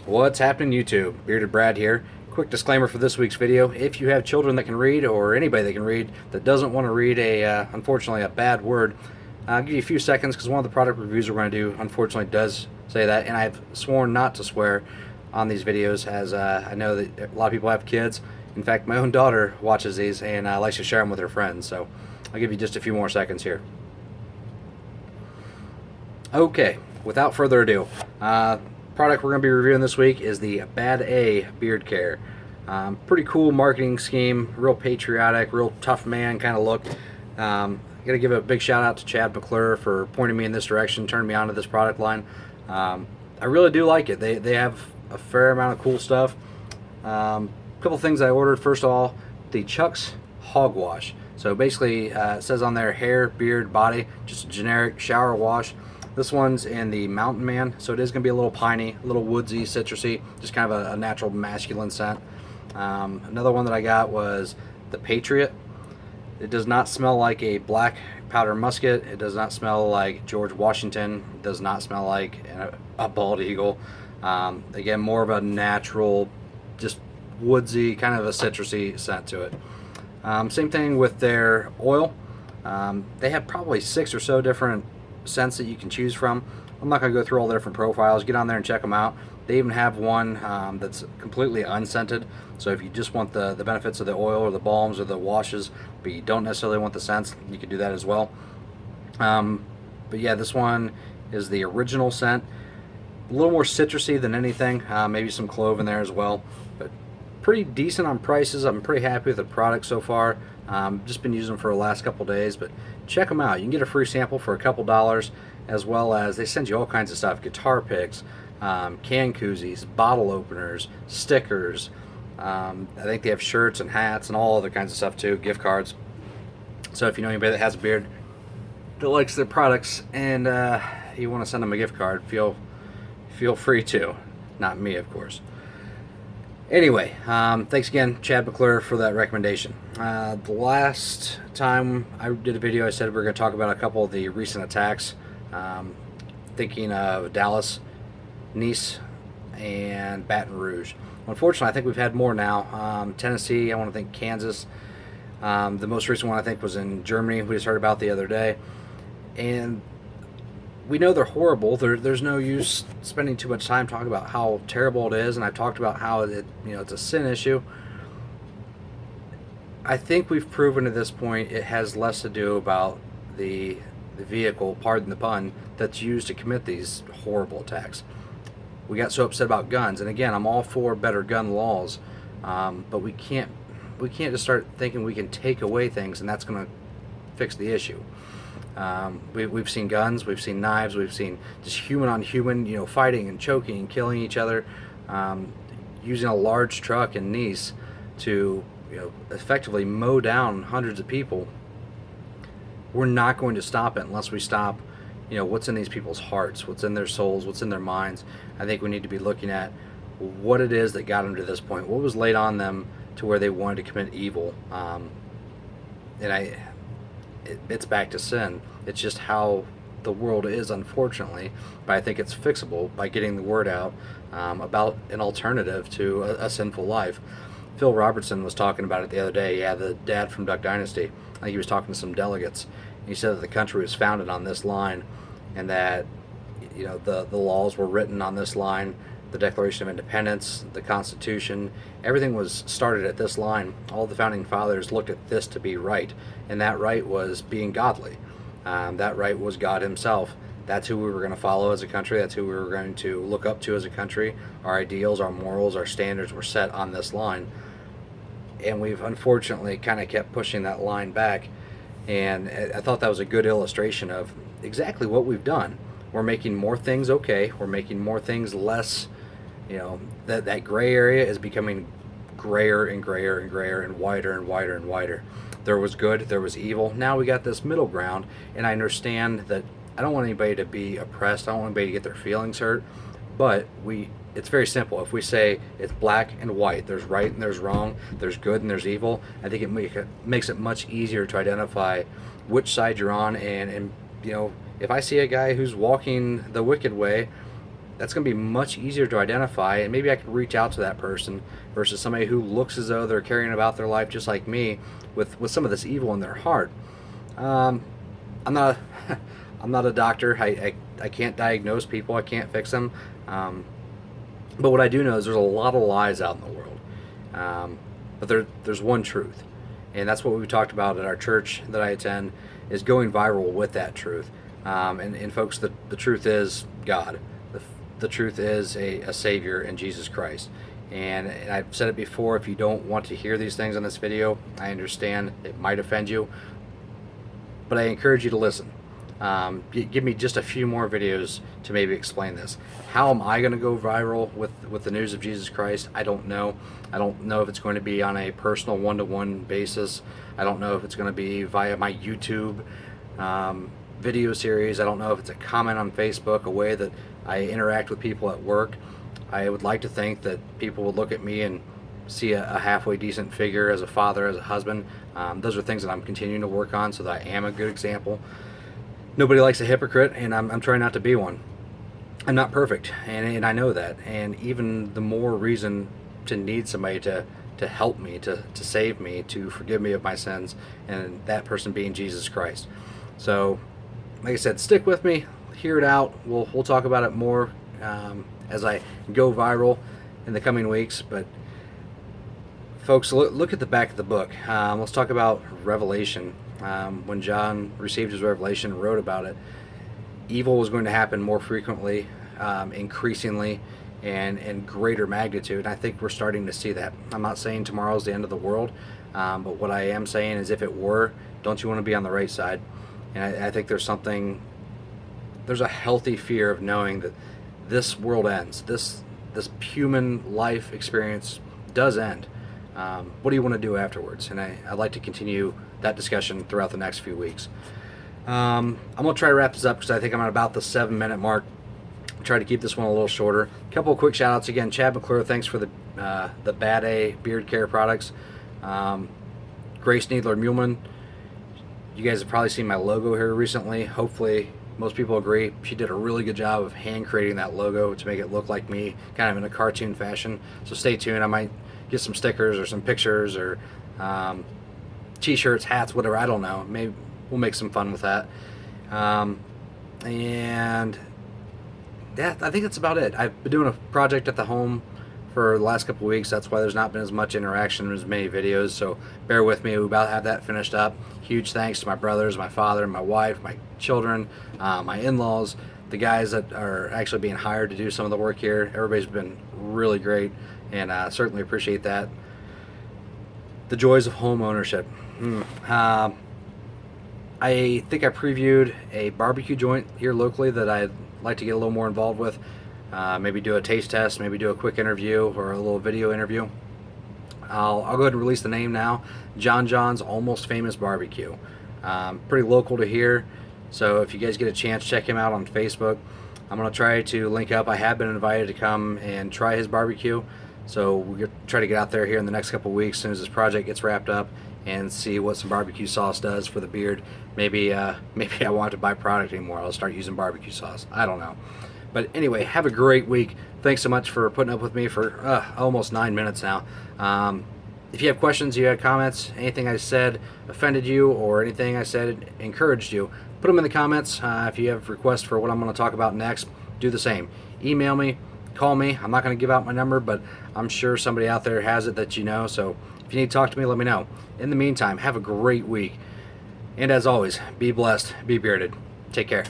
What's happening, YouTube? Bearded Brad here. Quick disclaimer for this week's video. If you have children that can read, or anybody that can read that doesn't want to read unfortunately, a bad word, I'll give you a few seconds because one of the product reviews we're going to do, unfortunately, does say that, and I've sworn not to swear on these videos, as I know that a lot of people have kids. In fact, my own daughter watches these and likes to share them with her friends, so I'll give you just a few more seconds here. Okay, without further ado, product we're going to be reviewing this week is the Bad A Beard Care. Pretty cool marketing scheme, real patriotic, real tough man kind of look. Got to give a big shout out to Chad McClure for pointing me in this direction, turning me onto this product line. I really do like it. They have a fair amount of cool stuff. A couple things I ordered. First of all, the Chuck's Hogwash. So basically, it says on there hair, beard, body, just a generic shower wash. This one's in the Mountain Man, so it is going to be a little piney, a little woodsy, citrusy, just kind of a natural masculine scent. Another one that I got was the Patriot. It does not smell like a black powder musket. It does not smell like George Washington. It does not smell like a bald eagle. Again, more of a natural, just woodsy, kind of a citrusy scent to it. Same thing with their oil. They have probably 6 or so different scents that you can choose from. I'm not going to go through all the different profiles. Get on there and check them out. They even have one that's completely unscented, so if you just want the benefits of the oil or the balms or the washes, but you don't necessarily want the scents, you can do that as well. But yeah, this one is the original scent. A little more citrusy than anything, maybe some clove in there as well, but pretty decent on prices. I'm pretty happy with the product so far. Just been using them for the last couple days, but check them out. You can get a free sample for a couple dollars, as well as they send you all kinds of stuff: guitar picks, can koozies, bottle openers, stickers. I think they have shirts and hats and all other kinds of stuff too, gift cards. So if you know anybody that has a beard that likes their products and you want to send them a gift card, feel free to. Not me, of course. Anyway, thanks again, Chad McClure, for that recommendation. The last time I did a video, I said we were going to talk about a couple of the recent attacks. Thinking of Dallas, Nice, and Baton Rouge. Unfortunately, I think we've had more now. Tennessee, I want to think Kansas. The most recent one, I think, was in Germany. We just heard about the other day. And we know they're horrible. There's no use spending too much time talking about how terrible it is, and I've talked about how it's a sin issue. I think we've proven at this point it has less to do about the vehicle, pardon the pun, that's used to commit these horrible attacks. We got so upset about guns, and again, I'm all for better gun laws, but we can't just start thinking we can take away things and that's going to fix the issue. We've seen guns, we've seen knives, we've seen just human on human, fighting and choking and killing each other, using a large truck in Nice to, effectively mow down hundreds of people. We're not going to stop it unless we stop, what's in these people's hearts, what's in their souls, what's in their minds. I think we need to be looking at what it is that got them to this point, what was laid on them to where they wanted to commit evil. It's back to sin. It's just how the world is, unfortunately, but I think it's fixable by getting the word out about an alternative to a sinful life. Phil Robertson was talking about it the other day. Yeah, the dad from Duck Dynasty. I think he was talking to some delegates. He said that the country was founded on this line, and that the laws were written on this line. The Declaration of Independence, the Constitution, everything was started at this line. All the founding fathers looked at this to be right, and that right was being godly. That right was God himself. That's who we were going to follow as a country. That's who we were going to look up to as a country. Our ideals, our morals, our standards were set on this line. And we've unfortunately kind of kept pushing that line back. And I thought that was a good illustration of exactly what we've done. We're making more things okay. We're making more things less. That gray area is becoming grayer and grayer and grayer and wider and wider and wider. There was good, there was evil. Now we got this middle ground, and I understand that I don't want anybody to be oppressed. I don't want anybody to get their feelings hurt. But it's very simple. If we say it's black and white, there's right and there's wrong, there's good and there's evil, I think it makes it much easier to identify which side you're on. And if I see a guy who's walking the wicked way, that's going to be much easier to identify, and maybe I can reach out to that person versus somebody who looks as though they're carrying about their life just like me with some of this evil in their heart. I'm not I'm not a doctor. I can't diagnose people. I can't fix them. But what I do know is there's a lot of lies out in the world. But there's one truth, and that's what we talked about at our church that I attend, is going viral with that truth. And folks, the truth is God. The truth is a Savior in Jesus Christ. And I've said it before, if you don't want to hear these things in this video, I understand it might offend you, but I encourage you to listen. Give me just a few more videos to maybe explain this. How am I going to go viral with the news of Jesus Christ? I don't know. I don't know if it's going to be on a personal one-to-one basis. I don't know if it's going to be via my YouTube video series. I don't know if it's a comment on Facebook, a way that I interact with people at work. I would like to think that people would look at me and see a halfway decent figure as a father, as a husband. Those are things that I'm continuing to work on so that I am a good example. Nobody likes a hypocrite, and I'm trying not to be one. I'm not perfect, and I know that. And even the more reason to need somebody to help me, to save me, to forgive me of my sins, and that person being Jesus Christ. So, like I said, stick with me, hear it out. We'll talk about it more as I go viral in the coming weeks. But folks, look at the back of the book. Let's talk about Revelation. When John received his revelation and wrote about it, evil was going to happen more frequently, increasingly, and in greater magnitude. And I think we're starting to see that. I'm not saying tomorrow's the end of the world, but what I am saying is, if it were, don't you want to be on the right side? And I think there's a healthy fear of knowing that this world ends. This human life experience does end. What do you want to do afterwards? And I'd like to continue that discussion throughout the next few weeks. I'm going to try to wrap this up because I think I'm at about the 7-minute mark. Try to keep this one a little shorter. A couple of quick shout outs again. Chad McClure, thanks for the Bad A beard care products. Grace Needler Muhlman, you guys have probably seen my logo here recently. Hopefully most people agree. She did a really good job of hand creating that logo to make it look like me, kind of in a cartoon fashion. So stay tuned. I might get some stickers or some pictures or t-shirts, hats, whatever. I don't know. Maybe we'll make some fun with that. And yeah, I think that's about it. I've been doing a project at the home for the last couple of weeks. That's why there's not been as much interaction, as many videos. So bear with me. We about have that finished up. Huge thanks to my brothers, my father, my wife, my children, my in-laws, the guys that are actually being hired to do some of the work here. Everybody's been really great, and certainly appreciate that. The joys of home ownership. I think I previewed a barbecue joint here locally that I'd like to get a little more involved with. Maybe do a taste test, maybe do a quick interview or a little video interview. I'll go ahead and release the name now. Jons Almost Famous Barbecue. Pretty local to here, so if you guys get a chance, check him out on Facebook. I'm going to try to link up. I have been invited to come and try his barbecue, so we're going to try to get out there here in the next couple of weeks as soon as this project gets wrapped up and see what some barbecue sauce does for the beard. Maybe I won't have to buy product anymore. I'll start using barbecue sauce. I don't know. But anyway, have a great week. Thanks so much for putting up with me for almost 9 minutes now. If you have questions, you have comments, anything I said offended you or anything I said encouraged you, put them in the comments. If you have requests for what I'm going to talk about next, do the same. Email me, call me. I'm not going to give out my number, but I'm sure somebody out there has it that you know. So if you need to talk to me, let me know. In the meantime, have a great week. And as always, be blessed, be bearded. Take care.